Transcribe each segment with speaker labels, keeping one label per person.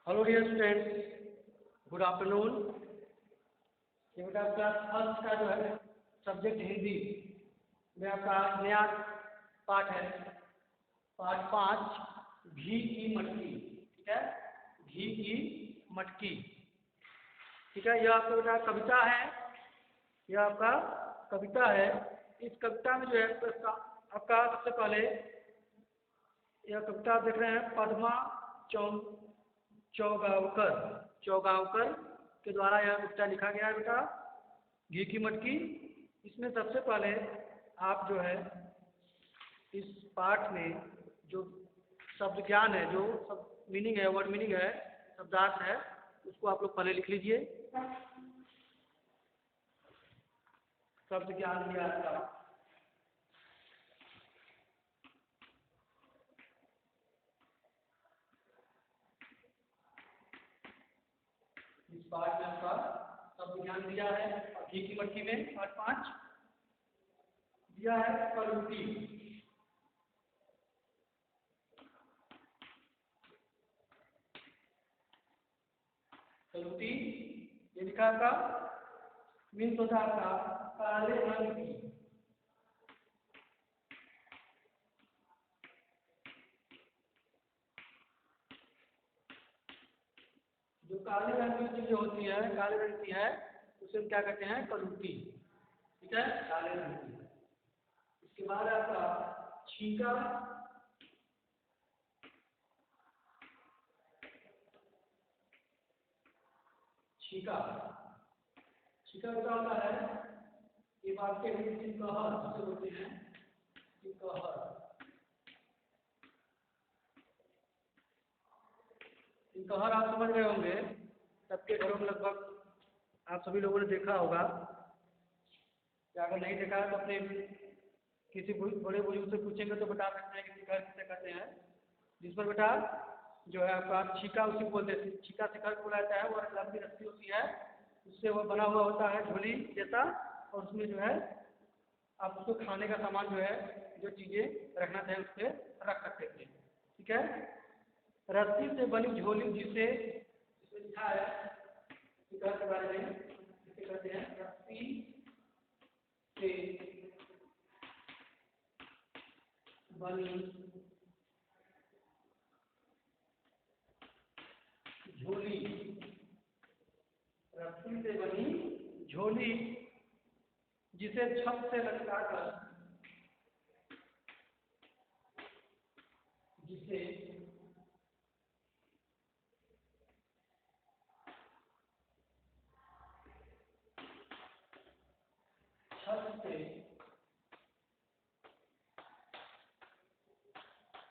Speaker 1: Hello dear students, good afternoon. ये बेटा class first का जो है सब्जेक्ट हिंदी में आपका नया पाठ है, पाठ 5, घी की मटकी। ठीक है, घी की मटकी। ठीक है, यह आपका बेटा कविता है, यह आपका कविता है। इस कविता में जो है आपका सबसे पहले यह कविता आप देख रहे हैं पद्मा चौगावकर चौगावकर के द्वारा यह कविता लिखा गया है बेटा, घी की मटकी। इसमें सबसे पहले आप जो है इस पाठ में जो शब्द ज्ञान है, जो सब मीनिंग है, वर्ड मीनिंग है, शब्दार्थ है, उसको आप लोग पहले लिख लीजिए। शब्द ज्ञान दिया आपका इस पाठ में आपका शब्द ज्ञान दिया है। और घी की मटकी में पाठ 5 दिया है कलुटी। कलुटी ये लिखा आपका मीन्स होता है आपका काले रंग की। जो काले रंग की चीजें होती है, काले रंग की है, उसे हम क्या कहते हैं? कलुटी। ठीक है, काले रंग की। इसके बाद आपका छीका। छीका छीका क्या होता है? ये बात के चिनकहर जिसे बोलते हैं, चिनकहर। चिनकहर आप समझ रहे होंगे, सबके घरों में लगभग आप सभी लोगों ने देखा होगा, या अगर नहीं देखा है तो अपने किसी बड़े बुजुर्ग से पूछेंगे तो बता सकते हैं कि शिखर किसे कहते हैं। जिस पर बेटा जो है आपका छीका, उसी को बोलते हैं। छीका शिखर को रहता है, वो लंबी रस्सी होती है, उससे वो बना हुआ होता है झोली जैसा, और उसमें जो है आप उसको खाने का सामान जो है, जो चीजें रखना चाहे उस पर रख सकते थे। ठीक है, रस्सी से बनी झोली जिसे लिखा है शिखर के बारे में, जिसे कहते हैं रस्सी से बनी झोली। रस्सी से बनी झोली जिसे छत से लटकाकर जिसे छत से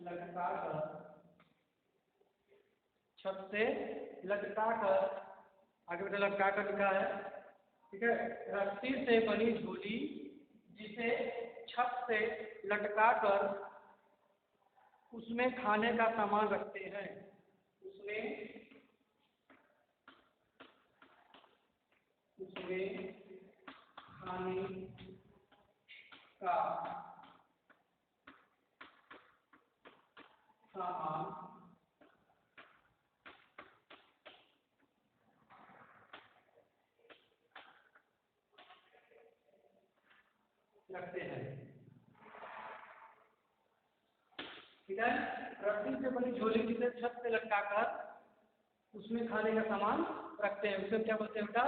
Speaker 1: लटकाकर, छत से लटकाकर, आगे बेटा लटकाकर लिखा है। ठीक है, रस्सी से बनी झोली जिसे छत से लटकाकर उसमें खाने का सामान रखते हैं, उसमें खाने का सामान रखते हैं। ठीक है, रस्सी से बनी झोली जिसे छत से लटकाकर उसमें खाने का सामान रखते हैं, उसे क्या बोलते हैं बेटा?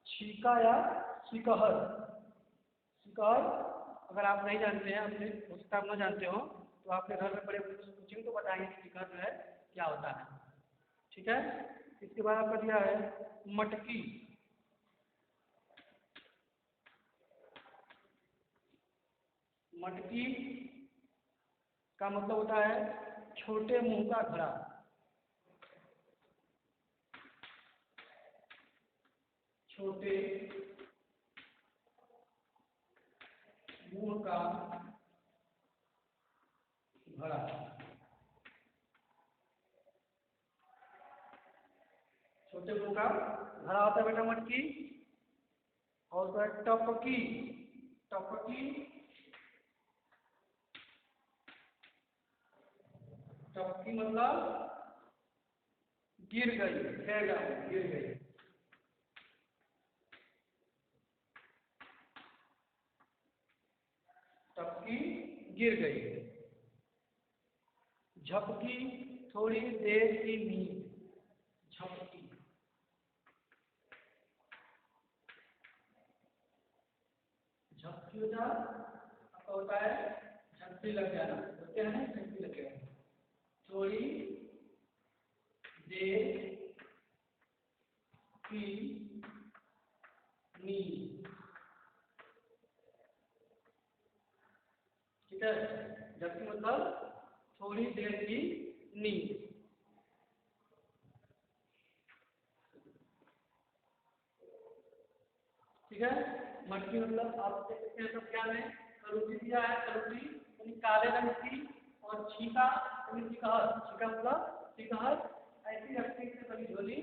Speaker 1: छीका या शिकहर। शिकहर अगर आप नहीं जानते हैं, आपने हो सकता आप न जानते हो, तो आपके घर में बड़े बुजुर्ग से पूछेंगे तो बताएंगे कि शिकहर जो है क्या होता है। ठीक है, इसके बाद आपका दिया है मटकी। मटकी का मतलब होता है छोटे मुंह का घड़ा। छोटे मुंह का घड़ा। छोटे मुंह का घड़ा होता है बेटा मटकी। और तो है टपकी। टपकी, टपकी मतलब गिर गई, ठहर जाओ, गिर गई। टपकी, गिर गई। झपकी, थोड़ी देर की नींद, झपकी। झपकी होता आपका होता है झपकी लग जाना, होते हैं ना, झपकी लग गया। थोड़ी देर की नींद, ठीक है। झपकी मतलब थोड़ी देर की नींद। ठीक है। मटकी मतलब आप देख सकते हैं सब क्या है, कलौटी दिया है, कलौटी यानी काले रंग की, और छीका यानी चिकहर, छीका मतलब चिकहर। ऐसी रस्सी से बनी झोली,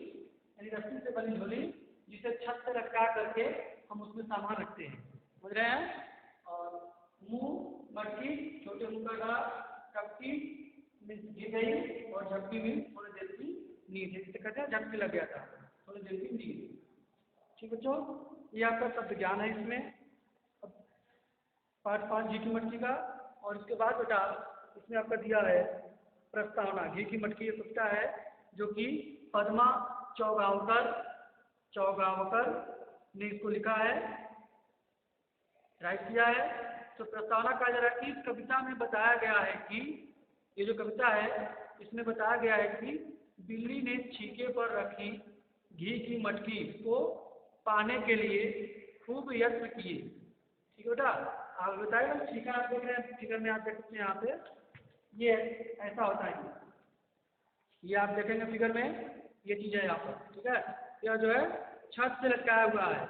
Speaker 1: यानी रस्सी से बनी झोली जिसे छत से लटका करके हम उसमें सामान रखते हैं, समझ रहे हैं। और मुंह मटकी, छोटे मुंह का घड़ा, टपकी गिर गई, और झपकी में थोड़ी देर की नींद, जिसे कहते हैं झपकी लग गया था, थोड़ी देर की नींद। ठीक बच्चों, ये आपका शब्द ज्ञान है। इसमें अब पार्ट 5 घी की मटकी का। और इसके बाद बेटा इसमें आपका दिया है प्रस्तावना। घी की मटकी ये पुस्तक है जो कि पद्मा चौगावकर चौगावकर ने इसको लिखा है, राइट किया है। तो प्रस्तावना कहा जा रहा है कि इस कविता में बताया गया है कि, ये जो कविता है इसमें बताया गया है कि बिल्ली ने छीके पर रखी घी की मटकी को पाने के लिए खूब यत्न किए। ठीक है बेटा, आप बताइए ना, छीका आप देख रहे हैं फिगर में, आप देख सकते हैं यहाँ पे ये ऐसा होता है, ये आप देखेंगे फिगर में, ये चीज है यहाँ पर। ठीक है, यह जो है छत से लटकाया हुआ है,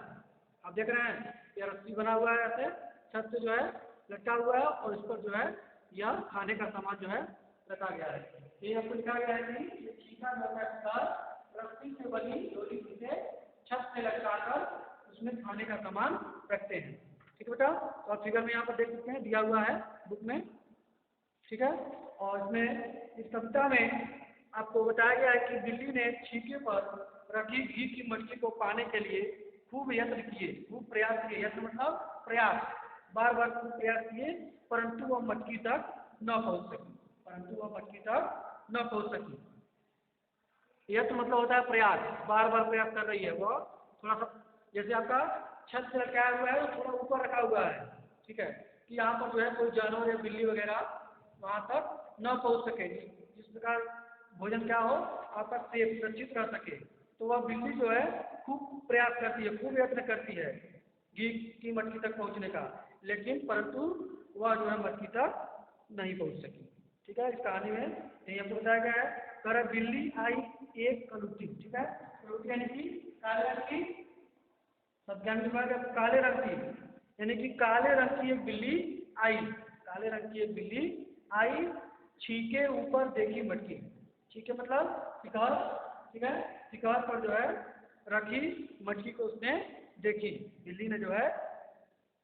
Speaker 1: आप देख रहे हैं, यह रस्सी बना हुआ है, ऐसे छत से जो है लटका हुआ है, और इस पर जो है यह खाने का सामान जो है रखा गया है। ये आपको लिखा गया है कि ये छीका रस्सी से बनी डोरी जिसे छत से लटकाकर उसमें खाने का सामान रखते हैं। ठीक है बेटा, तो आप फिगर में यहाँ पर देख सकते हैं, दिया हुआ है बुक में। ठीक है, और इसमें इस कविता में आपको बताया गया है कि बिल्ली ने छीके पर रखी घी की मटकी को पाने के लिए खूब यत्न किए, खूब प्रयास किए। यत्न मतलब प्रयास, बार बार खूब प्रयास किए, परंतु वह मटकी तक न पहुंच सकी, परंतु वह मटकी तक न पहुंच सकी। यत्न मतलब होता है प्रयास, बार बार प्रयास कर रही है वो। थोड़ा सा जैसे आपका छत से लटकाया हुआ है, थोड़ा ऊपर रखा हुआ है, ठीक है, कि यहाँ पर जो है कोई जानवर या बिल्ली वगैरह वहां तक न पहुंच सके, जिस प्रकार भोजन क्या हो आपका सेफ सुरक्षित रह सके। तो वह बिल्ली जो है खूब प्रयास करती है, खूब यत्न करती है घी की मटकी तक पहुंचने का, लेकिन परंतु वह जो है मटकी तक नहीं पहुंच सकी। ठीक है, इस कहानी में यही आपको बताया गया है। कर बिल्ली आई एक कलुटी, ठीक है, कलुटी यानी कि काले रंग की, सब ज्ञान विभाग काले रंग की, यानी कि काले रंग की एक बिल्ली आई, काले रंग की एक बिल्ली आई, छीके ऊपर देखी मटकी, छीके मतलब शिकार, ठीक है, शिकार पर जो है रखी मटकी को उसने देखी। बिल्ली ने जो है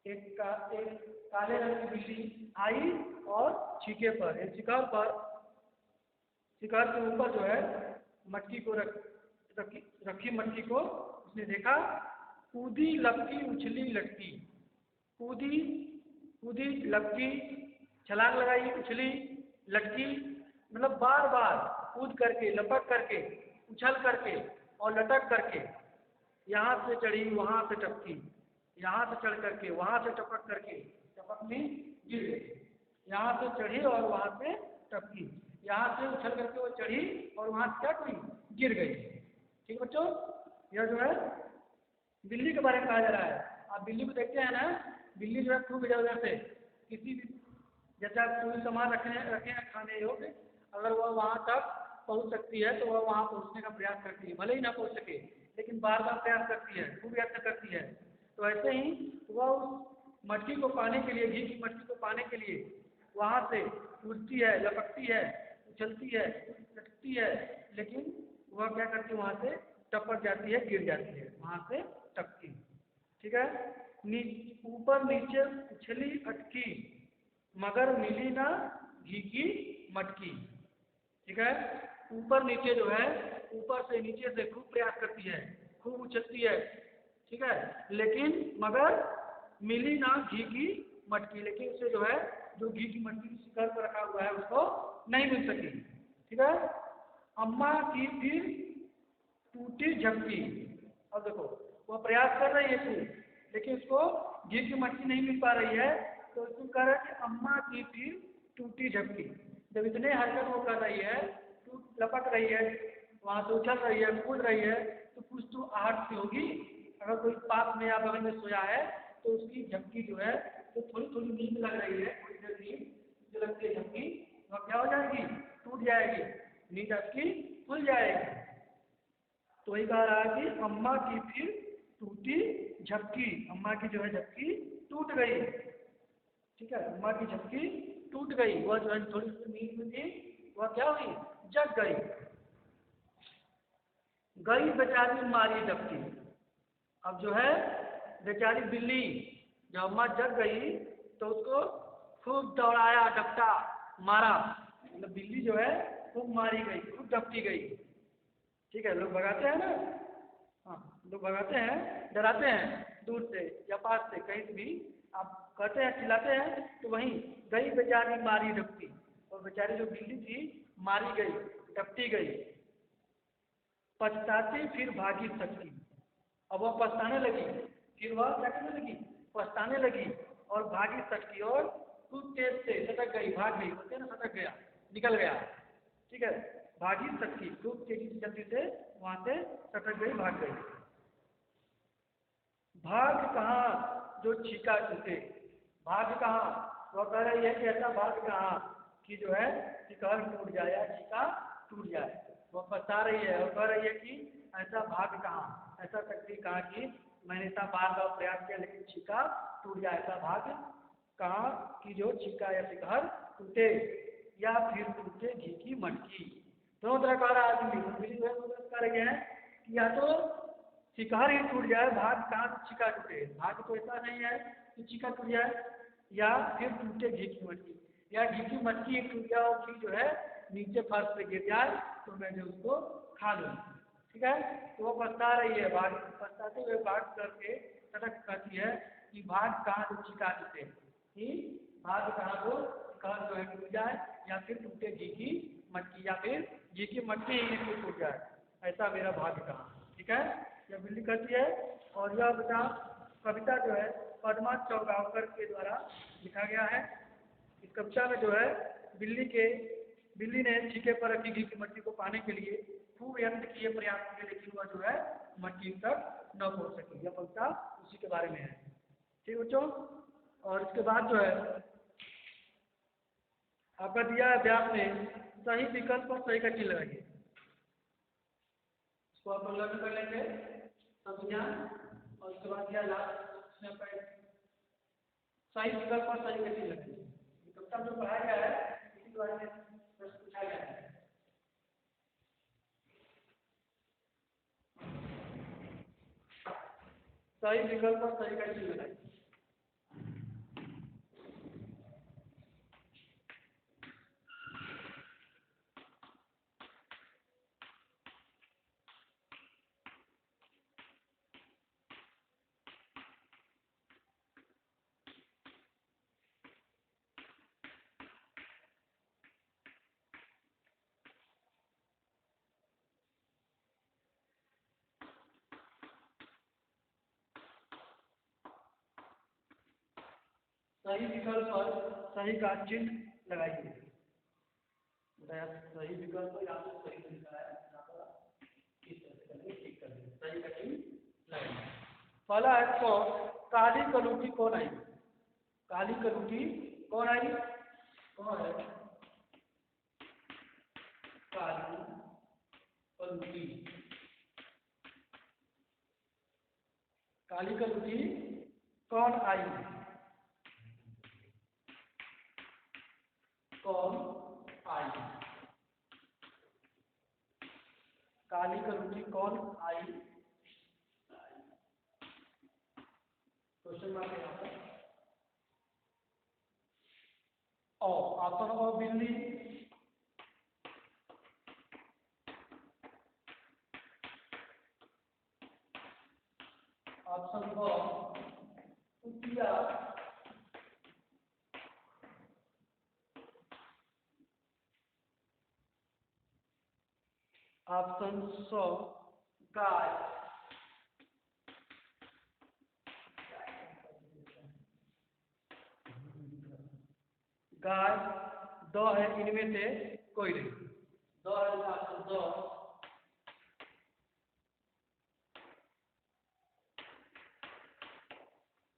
Speaker 1: एक काले रंग की बिल्ली आई और छीके पर, एक शिकार पर, शिकार के ऊपर जो है मटकी को रखी मटकी को उसने देखा। कूदी लपकी उछली लटकी, कूदी कूदी लपकी, छलांग लगाई, उछली, लटकी, मतलब बार बार कूद करके, लपक करके, उछल करके और लटक करके, यहाँ से चढ़ी वहां से टपकी, यहाँ से चढ़ करके वहां से टपक करके, टपक में गिर गई, यहाँ से चढ़ी और वहां से टपकी, यहाँ से उछल करके वो चढ़ी और वहां से क्या हुई, गिर गई। ठीक है बच्चों, यह जो है बिल्ली के बारे में कहा जा रहा है। आप बिल्ली को देखते हैं ना, बिल्ली जो है खूब इधर उधर से किसी भी, जैसे आप कोई सामान रखे हैं खाने योग्य, अगर वह वहां तक पहुंच सकती है तो वह वहां पहुंचने का प्रयास करती है, भले ही ना पहुंच सके लेकिन बार बार प्रयास करती है, खूब यत्न करती है। तो ऐसे ही वह उस मटकी को पाने के लिए, घी की मटकी को पाने के लिए वहां से कूदती है, लपकती है, उछलती है, लटकती है, लेकिन वह क्या करती है, वहां से टपक जाती है, गिर जाती है, वहां से टपकी। ठीक है, ऊपर नीचे उछली अटकी, मगर मिली ना घी की मटकी। ठीक है, ऊपर नीचे जो है, ऊपर से नीचे से खूब प्रयास करती है, खूब उछलती है, ठीक है, लेकिन मगर मिली ना घी की मटकी, लेकिन उसे जो है जो घी की मटकी शिखर पर रखा हुआ है उसको नहीं मिल सकी, ठीक है। अम्मा की फिर टूटी झपकी। अब देखो वो प्रयास कर रही है खूब, लेकिन उसको घी की मटकी नहीं मिल पा रही है, तो उसको कह रहा है कि अम्मा की फिर टूटी झपकी। जब इतने हरकत वो कर रही है, टूट लपक रही है, वहां से उछल रही है, कूद रही है, तो कुछ तो आहट सी होगी। अगर कोई पास में या बगल में सोया है तो उसकी झपकी जो है, तो थोड़ी थोड़ी नींद लग रही है, थोड़ी देर नींद जो लगती है झपकी, वह क्या हो जाएगी, टूट जाएगी, नींद आपकी खुल जाएगी। तो वही कह रहा है कि अम्मा की फिर टूटी झपकी, अम्मा की जो है झपकी टूट गई, ठीक है, अम्मा की झपकी टूट गई। वह जो है थोड़ी सी नींद में थी, वह क्या हुई, जग गई। गई बेचारी मारी डपटी। अब जो है बेचारी बिल्ली, जब अम्मा जग गई तो उसको खूब दौड़ाया, डपटा, मारा, मतलब बिल्ली जो है खूब मारी गई, खूब डपटी गई, ठीक है। लोग भगाते हैं ना, हाँ, लोग भगाते हैं, डराते हैं दूर से या पास से, कहीं से भी आप कहते हैं, चिल्लाते हैं, तो वहीं गई बेचारी मारी डपटी, और बेचारी जो बिल्ली थी मारी गई, डपटी गई। पछताती फिर भागी सकती। अब वह पछताने लगी, फिर वह क्या करने लगी, पछताने लगी, और भागी सकती, और खूब तेज से सटक गई, भाग गई, बोलते हैं ना सटक गया, निकल गया, ठीक है। भागी सकती, खूब तेजी से जल्दी से वहां से सटक गई, भाग गई। भाग कहाँ जो छीका टूटे। भाग कहाँ, वह कह रही है कि ऐसा भाग कहाँ कि जो है शिकार टूट जाए या छीका टूट जाए। वह पछता रही है और कह रही है कि ऐसा भाग कहाँ, ऐसा शक्ति कहाँ की मैंने इतना बार बार प्रयास किया लेकिन छीका टूट जाए, ऐसा भाग कहाँ कि जो छीका या शिकार टूटे, या फिर टूटे घी की मटकी। दोनों तरह का रहा आदमी कह रही है कि या तो शिकार ही टूट जाए, भाग कहाँ से छीका टूटे, भाग तो ऐसा नहीं है कि छीका टूट जाए, या फिर टूटे घी की मटकी, या घी की मटकी एक टूट जाए और घी जो है नीचे फर्श पे गिर जाए तो मैं जो उसको खा लूँ, ठीक है। तो वो पछता रही है, भाग पछताते हुए भाग करके सटक कहती है कि भाग कहाँ जो छीका टूटे, कि भाग कहाँ जो शिकार जो है टूट जाए, या फिर टूटे घी की मटकी, या फिर घी की मटकी ही टूट जाए, ऐसा मेरा भाग्य कहाँ, ठीक है। यह बिल्ली कहती है। और यह बेटा कविता जो है पद्मा चौगावकर के द्वारा लिखा गया है। इस कविता में जो है बिल्ली ने छीके पर रखी घी की मटकी को पाने के लिए खूब यत्न किए, प्रयास किए, लेकिन वह जो है मटकी तक न पहुंच सकी। यह कविता उसी के बारे में है, ठीक बच्चों। और इसके बाद जो है आपका दिया है अभ्यास में सही विकल्प और सही का चिन्ह लगाइए। इसको आप लर्न कर लेंगे सब ध्यान। और उसके बाद क्या लास्ट में सही विकल्प और सही का चिन्ह लगाइए। कविता जो पढ़ाया गया है इसी के बारे में प्रश्न पूछा गया है। सही विकल्प और सही का चिन्ह लगाइए। सही विकल्प पर सही का चिन्ह लगाइए। सही विकल्प या तो सही लिखा है, यहाँ पर इस तरह से करके ठीक कर दें, सही का चिन्ह लगाइए। पहला है तो काली कलूटी कौन आई। काली कलूटी कौन आई, कौन है काली कलूटी। काली कलूटी कौन आई, कौन आई। काली कलूटी कौन आई, क्वेश्चन मार्क यहाँ पर। ऑप्शन ऑफ बिल्ली, ऑप्शन ब कुटिया, ऑप्शन स गाय, गाय द है, इनमें से कोई नहीं, द है ऑप्शन द,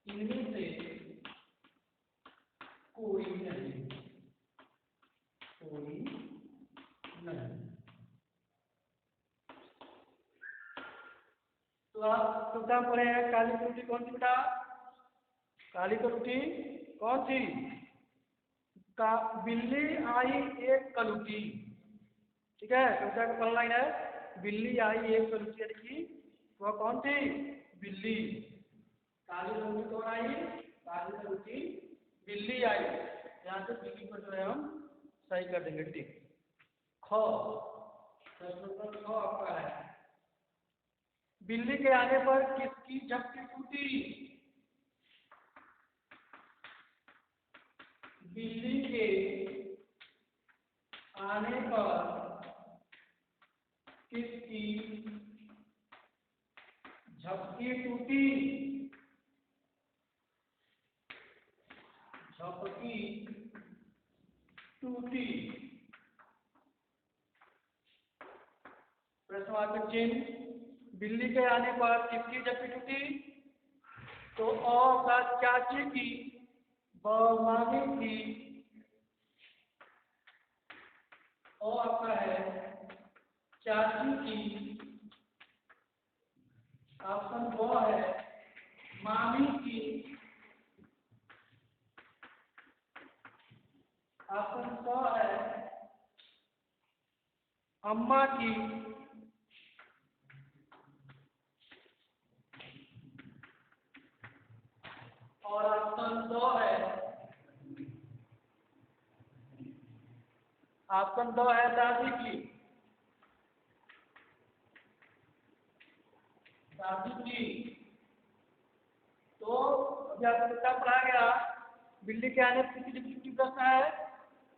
Speaker 1: इनमें से कोई नहीं, कोई नहीं। तो आप सुविधा पढ़े हैं, काली कलुटी कौन सी बेटा? काली कलुटी कौन सी? का बिल्ली आई एक कलुटी, ठीक है, कविता का पहला लाइन है बिल्ली आई एक कलुटी, यानी कि वह कौन थी? बिल्ली। काली कलुटी कौन आई? काली कलुटी बिल्ली आई। यहाँ से बिल्ली को जो है हम सही कर देंगे, ठीक। ख, प्रश्न नंबर ख आपका है, बिल्ली के आने पर किसकी झपकी टूटी? बिल्ली के आने पर किसकी झपकी टूटी? झपकी टूटी। प्रश्नवाचक चिन्ह, बिल्ली के आने पर किसकी झपकी टूटी? तो अ का चाची की, ब मामी की, अ आपका है चाची की, ऑप्शन ब है मामी की, ऑप्शन क है अम्मा की, और ऑप्शन दो है, ऑप्शन दो है दादी की, दादी की। तो अभी आपको कितना पढ़ाया गया, बिल्ली के आने पर किसकी झपकी प्रश्न है,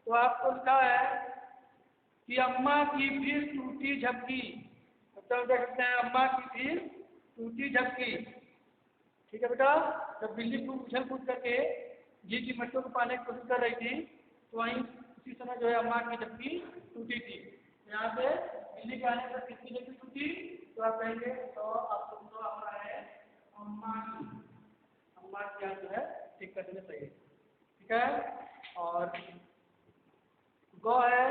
Speaker 1: तो आपको लिखा है कि अम्मा की फिर टूटी झपकी, मतलब देख सकते हैं अम्मा की फिर टूटी झपकी, ठीक है बेटा। जब बिल्ली को उछल कूद करके घी की मट्टियों को पाने की कोशिश कर रही थी, तो वहीं उसी समय जो है अम्मा की झपकी टूटी थी। यहाँ पे बिल्ली के आने पर किसकी झपकी टूटी, तो आप कहेंगे तो आपको तो हमारा है अम्मा की, अम्मा की जो है ठीक कर देना चाहिए, ठीक है। और गौ है,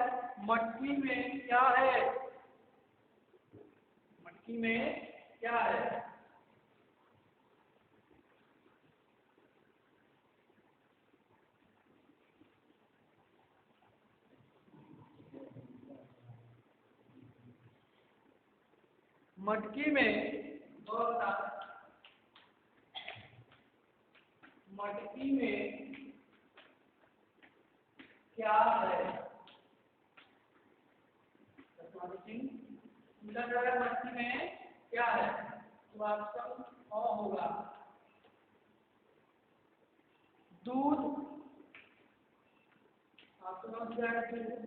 Speaker 1: मटकी में क्या है? मटकी में क्या है? मटकी में मटकी में क्या है? मटकी में क्या है? तो ऑप्शन अ होगा दूध, ऑप्शन क्या है? दूध,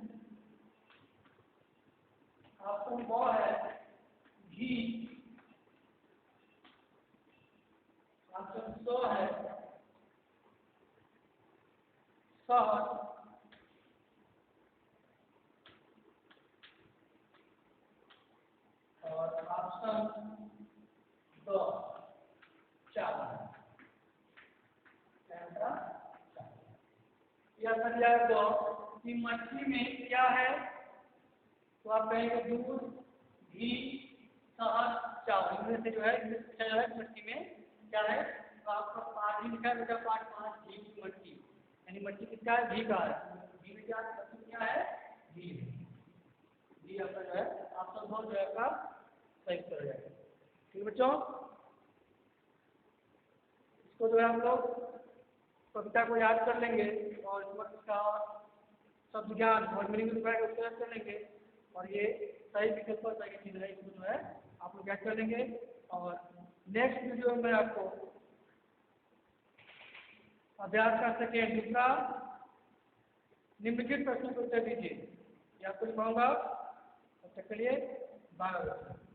Speaker 1: ऑप्शन ब है घी, ऑप्शन स है शहद, और ऑप्शन दो चावल। या सर यार दो कि मछली में क्या है, तो आप कहेंगे दूध, घी, शहद, चावल, इनमें से जो है इनमें से पूछा जा रहा है मछली में क्या है, तो आपका पाँच ही लिखा है बेटा, पाँच पाँच घी की मछली, यानी मछली किसका है? घी का है। घी में क्या मछली क्या है? घी है। घी आपका जो है ऑप्शन दो जो है आपका सही उत्तर हो जाएगा, ठीक है बच्चों। इसको जो है हम लोग कविता को याद कर लेंगे और इसका शब्द ज्ञान और मीनिंग उसको याद कर लेंगे, और ये सही विकल्प पर सही चीज है, इसको जो है आप लोग याद कर लेंगे। और नेक्स्ट वीडियो में आपको अभ्यास कर सकें दूसरा निम्नलिखित प्रश्नों को उत्तर दीजिए। ये आपको सिखाऊंगा। तब तक के लिए बाय।